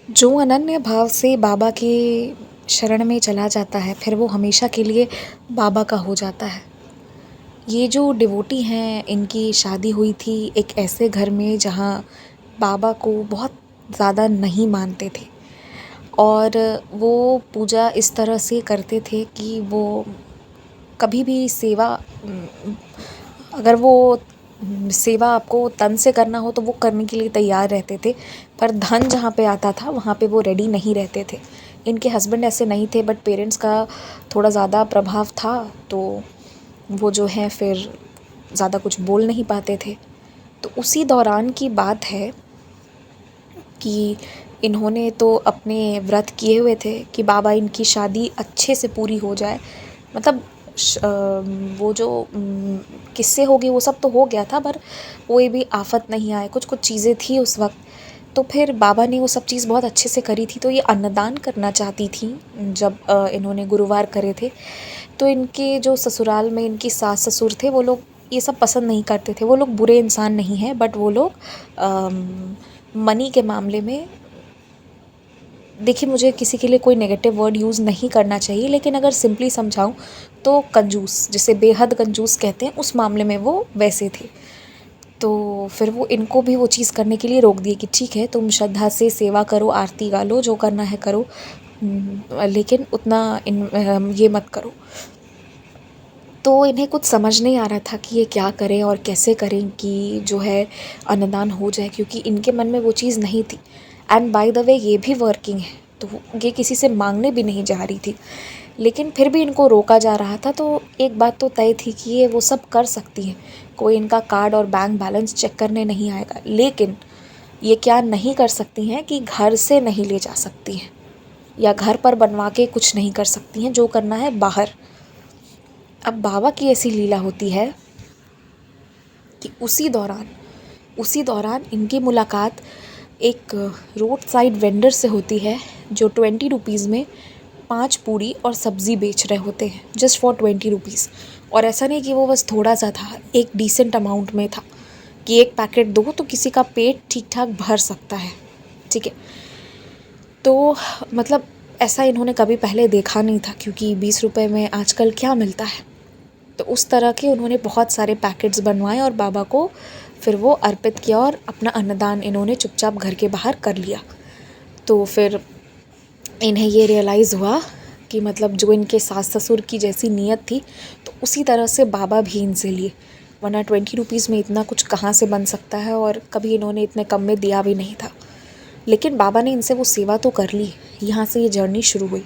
जो अनन्य भाव से बाबा के शरण में चला जाता है फिर वो हमेशा के लिए बाबा का हो जाता है। ये जो डिवोटी हैं इनकी शादी हुई थी एक ऐसे घर में जहाँ बाबा को बहुत ज़्यादा नहीं मानते थे और वो पूजा इस तरह से करते थे कि वो कभी भी सेवा अगर वो सेवा आपको तन से करना हो तो वो करने के लिए तैयार रहते थे, पर धन जहाँ पे आता था वहाँ पे वो रेडी नहीं रहते थे। इनके हस्बैंड ऐसे नहीं थे बट पेरेंट्स का थोड़ा ज़्यादा प्रभाव था तो वो जो है फिर ज़्यादा कुछ बोल नहीं पाते थे। तो उसी दौरान की बात है कि इन्होंने तो अपने व्रत किए हुए थे कि बाबा इनकी शादी अच्छे से पूरी हो जाए। मतलब वो जो किस्से हो गए वो सब तो हो गया था पर कोई भी आफत नहीं आए, कुछ कुछ चीज़ें थी उस वक्त। तो फिर बाबा ने वो सब चीज़ बहुत अच्छे से करी थी। तो ये अन्नदान करना चाहती थी जब इन्होंने गुरुवार करे थे। तो इनके जो ससुराल में इनकी सास ससुर थे वो लोग ये सब पसंद नहीं करते थे। वो लोग बुरे इंसान नहीं हैं बट वो लोग मनी के मामले में, देखिए मुझे किसी के लिए कोई नेगेटिव वर्ड यूज़ नहीं करना चाहिए लेकिन अगर सिंपली समझाऊँ तो कंजूस, जिसे बेहद कंजूस कहते हैं, उस मामले में वो वैसे थे। तो फिर वो इनको भी वो चीज़ करने के लिए रोक दिए कि ठीक है तुम श्रद्धा से सेवा करो, आरती गा लो, जो करना है करो, लेकिन उतना ये मत करो। तो इन्हें कुछ समझ नहीं आ रहा था कि ये क्या करें और कैसे करें कि जो है अन्नदान हो जाए, क्योंकि इनके मन में वो चीज़ नहीं थी। एंड बाय द वे ये भी वर्किंग है तो ये किसी से मांगने भी नहीं जा रही थी, लेकिन फिर भी इनको रोका जा रहा था। तो एक बात तो तय थी कि ये वो सब कर सकती हैं, कोई इनका कार्ड और बैंक बैलेंस चेक करने नहीं आएगा, लेकिन ये क्या नहीं कर सकती हैं कि घर से नहीं ले जा सकती हैं या घर पर बनवा के कुछ नहीं कर सकती हैं, जो करना है बाहर। अब बाबा की ऐसी लीला होती है कि उसी दौरान इनकी मुलाकात एक रोड साइड वेंडर से होती है जो 20 रुपीज़ में 5 पूड़ी और सब्ज़ी बेच रहे होते हैं, जस्ट फॉर 20 रुपीज़। और ऐसा नहीं कि वो बस थोड़ा सा था, एक डिसेंट अमाउंट में था कि एक पैकेट दो तो किसी का पेट ठीक ठाक भर सकता है। ठीक है, तो मतलब ऐसा इन्होंने कभी पहले देखा नहीं था, क्योंकि 20 रुपए में आजकल क्या मिलता है। तो उस तरह के उन्होंने बहुत सारे पैकेट्स बनवाए और बाबा को फिर वो अर्पित किया और अपना अन्नदान इन्होंने चुपचाप घर के बाहर कर लिया। तो फिर इन्हें ये रियलाइज़ हुआ कि मतलब जो इनके सास ससुर की जैसी नीयत थी तो उसी तरह से बाबा भी इनसे लिए, वरना 20 रुपीज़ में इतना कुछ कहाँ से बन सकता है, और कभी इन्होंने इतने कम में दिया भी नहीं था। लेकिन बाबा ने इनसे वो सेवा तो कर ली, यहाँ से ये जर्नी शुरू हुई।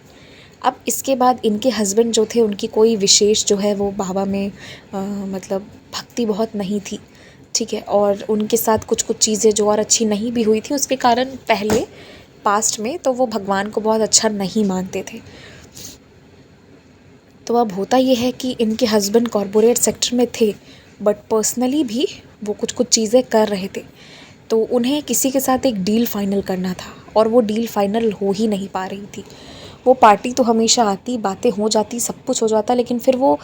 अब इसके बाद इनके हस्बैंड जो थे उनकी कोई विशेष जो है वो बाबा में मतलब भक्ति बहुत नहीं थी। ठीक है, और उनके साथ कुछ कुछ चीज़ें जो और अच्छी नहीं भी हुई थी उसके कारण पहले पास्ट में तो वो भगवान को बहुत अच्छा नहीं मानते थे। तो अब होता ये है कि इनके हस्बैंड कॉरपोरेट सेक्टर में थे बट पर्सनली भी वो कुछ कुछ चीज़ें कर रहे थे। तो उन्हें किसी के साथ एक डील फाइनल करना था और वो डील फाइनल हो ही नहीं पा रही थी। वो पार्टी तो हमेशा आती, बातें हो जाती, सब कुछ हो जाता, लेकिन फिर वो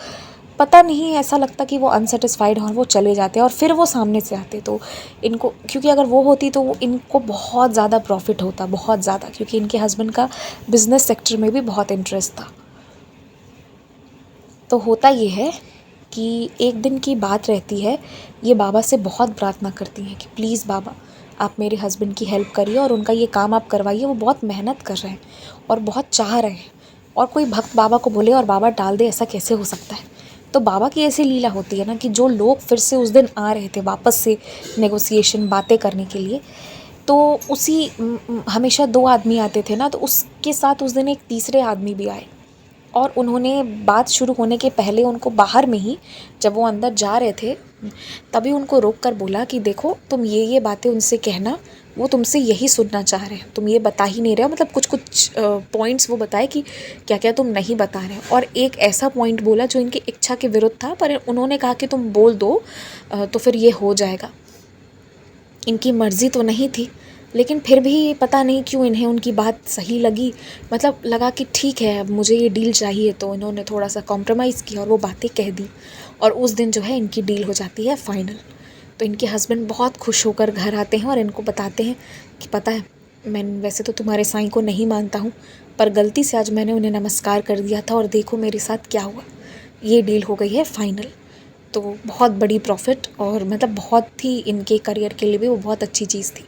पता नहीं ऐसा लगता कि वो अनसेटिस्फाइड और वो चले जाते और फिर वो सामने से आते। तो इनको, क्योंकि अगर वो होती तो वो इनको बहुत ज़्यादा प्रॉफिट होता, बहुत ज़्यादा, क्योंकि इनके हस्बैंड का बिजनेस सेक्टर में भी बहुत इंटरेस्ट था। तो होता ये है कि एक दिन की बात रहती है, ये बाबा से बहुत प्रार्थना करती हैं कि प्लीज़ बाबा आप मेरे हस्बैंड की हेल्प करिए और उनका ये काम आप करवाइए, वो बहुत मेहनत कर रहे हैं और बहुत चाह रहे हैं। और कोई भक्त बाबा को बोले और बाबा टाल दे, ऐसा कैसे हो सकता है। तो बाबा की ऐसी लीला होती है ना कि जो लोग फिर से उस दिन आ रहे थे वापस से नेगोशिएशन बातें करने के लिए, तो उसी हमेशा 2 आदमी आते थे ना, तो उसके साथ उस दिन एक तीसरे आदमी भी आए और उन्होंने बात शुरू होने के पहले उनको बाहर में ही, जब वो अंदर जा रहे थे तभी उनको रोक कर बोला कि देखो तुम ये बातें उनसे कहना, वो तुमसे यही सुनना चाह रहे हैं, तुम ये बता ही नहीं रहे हो। मतलब कुछ कुछ पॉइंट्स वो बताए कि क्या क्या तुम नहीं बता रहे हो, और एक ऐसा पॉइंट बोला जो इनकी इच्छा के विरुद्ध था, पर उन्होंने कहा कि तुम बोल दो तो फिर ये हो जाएगा। इनकी मर्ज़ी तो नहीं थी, लेकिन फिर भी पता नहीं क्यों इन्हें उनकी बात सही लगी। मतलब लगा कि ठीक है अब मुझे ये डील चाहिए, तो इन्होंने थोड़ा सा कॉम्प्रोमाइज़ किया और वो बातें कह दी और उस दिन जो है इनकी डील हो जाती है फ़ाइनल। तो इनके हस्बैंड बहुत खुश होकर घर आते हैं और इनको बताते हैं कि पता है मैं वैसे तो तुम्हारे साईं को नहीं मानता हूँ, पर गलती से आज मैंने उन्हें नमस्कार कर दिया था और देखो मेरे साथ क्या हुआ। ये डील हो गई है फाइनल। तो बहुत बड़ी प्रॉफ़िट और मतलब बहुत ही इनके करियर के लिए भी वो बहुत अच्छी चीज़ थी।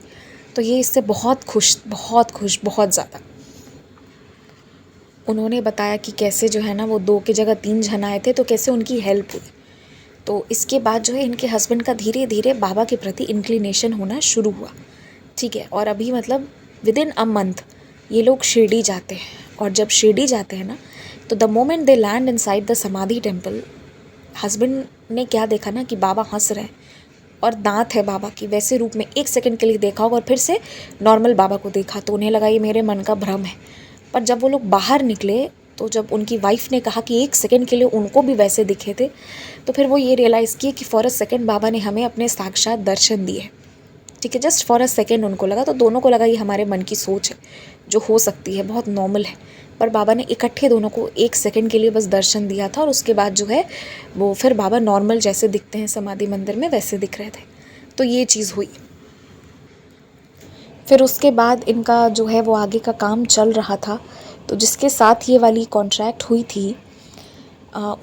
तो ये इससे बहुत खुश, बहुत ज़्यादा। उन्होंने बताया कि कैसे जो है ना वो 2 की जगह 3 जन आए थे, तो कैसे उनकी हेल्प हुई। तो इसके बाद जो है इनके हस्बैंड का धीरे-धीरे बाबा के प्रति इंक्लिनेशन होना शुरू हुआ, ठीक है। और अभी मतलब विदिन अ मंथ ये लोग शिरडी जाते हैं, और जब शिरडी जाते हैं ना, तो the moment they land inside the समाधि टेम्पल, हस्बैंड ने क्या देखा ना कि बाबा हंस रहे हैं और दांत है बाबा की वैसे रूप में। 1 सेकंड के लिए देखा होगा और फिर से नॉर्मल बाबा को देखा, तो उन्हें लगा ये मेरे मन का भ्रम है। पर जब वो लोग बाहर निकले, तो जब उनकी वाइफ ने कहा कि 1 सेकंड के लिए उनको भी वैसे दिखे थे, तो फिर वो ये रियलाइज़ किए कि फॉर अ सेकंड बाबा ने हमें अपने साक्षात दर्शन दिए, ठीक है। जस्ट फॉर अ सेकंड उनको लगा, तो दोनों को लगा ये हमारे मन की सोच है जो हो सकती है, बहुत नॉर्मल है। पर बाबा ने इकट्ठे दोनों को 1 सेकंड के लिए बस दर्शन दिया था, और उसके बाद जो है वो फिर बाबा नॉर्मल जैसे दिखते हैं समाधि मंदिर में वैसे दिख रहे थे। तो ये चीज़ हुई। फिर उसके बाद इनका जो है वो आगे का काम चल रहा था, तो जिसके साथ ये वाली कॉन्ट्रैक्ट हुई थी,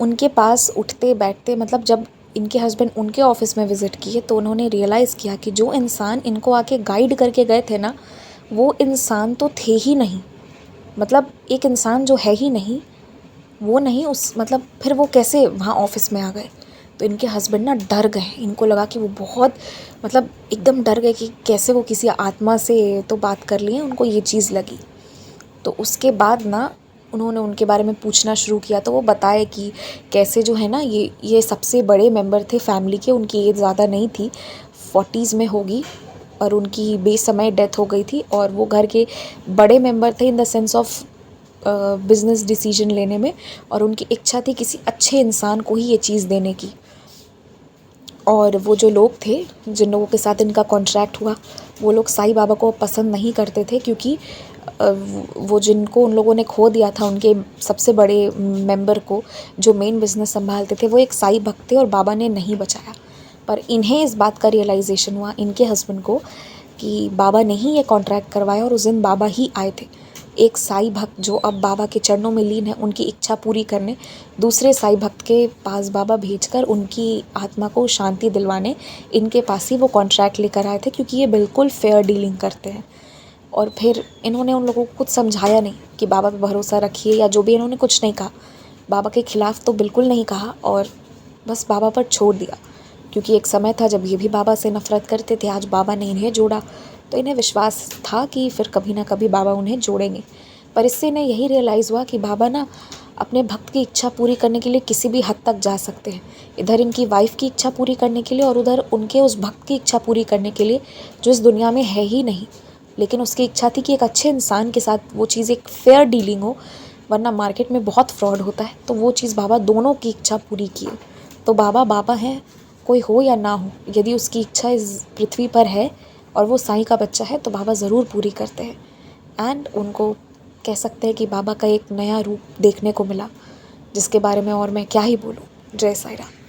उनके पास उठते बैठते मतलब जब इनके हस्बैंड उनके ऑफिस में विज़िट किए, तो उन्होंने रियलाइज़ किया कि जो इंसान इनको आके गाइड करके गए थे ना, वो इंसान तो थे ही नहीं। मतलब एक इंसान जो है ही नहीं, वो नहीं उस मतलब फिर वो कैसे वहाँ ऑफिस में आ गए। तो इनके हस्बैंड ना डर गए, इनको लगा कि वो बहुत मतलब एकदम डर गए कि कैसे वो किसी आत्मा से तो बात कर लिए, उनको ये चीज़ लगी। तो उसके बाद ना उन्होंने उनके बारे में पूछना शुरू किया, तो वो बताए कि कैसे जो है ना ये सबसे बड़े मेंबर थे फैमिली के। उनकी एज ज़्यादा नहीं थी, 40s में होगी, और उनकी बेसमय डेथ हो गई थी। और वो घर के बड़े मेंबर थे in the sense of business decision लेने में, और उनकी इच्छा थी किसी अच्छे इंसान को ही ये चीज़ देने की। और वो जो लोग थे जिन लोगों के साथ इनका कॉन्ट्रैक्ट हुआ, वो लोग साईं बाबा को पसंद नहीं करते थे, क्योंकि वो जिनको उन लोगों ने खो दिया था, उनके सबसे बड़े मेंबर को जो मेन बिज़नेस संभालते थे, वो एक साईं भक्त थे और बाबा ने नहीं बचाया। पर इन्हें इस बात का रियलाइज़ेशन हुआ, इनके हस्बैंड को, कि बाबा ने ही ये कॉन्ट्रैक्ट करवाया, और उस दिन बाबा ही आए थे। एक साईं भक्त जो अब बाबा के चरणों में लीन है, उनकी इच्छा पूरी करने दूसरे साईं भक्त के पास बाबा भेजकर उनकी आत्मा को शांति दिलवाने इनके पास ही वो कॉन्ट्रैक्ट लेकर आए थे, क्योंकि ये बिल्कुल फेयर डीलिंग करते हैं। और फिर इन्होंने उन लोगों को कुछ समझाया नहीं कि बाबा पे भरोसा रखिए या जो भी, इन्होंने कुछ नहीं कहा, बाबा के ख़िलाफ़ तो बिल्कुल नहीं कहा, और बस बाबा पर छोड़ दिया। क्योंकि एक समय था जब ये भी बाबा से नफ़रत करते थे, आज बाबा ने इन्हें जोड़ा, तो इन्हें विश्वास था कि फिर कभी ना कभी बाबा उन्हें जोड़ेंगे। पर इससे इन्हें यही रियलाइज़ हुआ कि बाबा ना अपने भक्त की इच्छा पूरी करने के लिए किसी भी हद तक जा सकते हैं। इधर इनकी वाइफ़ की इच्छा पूरी करने के लिए, और उधर उनके उस भक्त की इच्छा पूरी करने के लिए जो इस दुनिया में है ही नहीं। लेकिन उसकी इच्छा थी कि एक अच्छे इंसान के साथ वो चीज़ एक फ़ेयर डीलिंग हो, वरना मार्केट में बहुत फ्रॉड होता है। तो वो चीज़ बाबा दोनों की इच्छा पूरी किए। तो बाबा बाबा हैं, कोई हो या ना हो, यदि उसकी इच्छा इस पृथ्वी पर है और वो साईं का बच्चा है, तो बाबा ज़रूर पूरी करते हैं। एंड उनको कह सकते हैं कि बाबा का एक नया रूप देखने को मिला, जिसके बारे में और मैं क्या ही बोलूँ। जय साईं राम।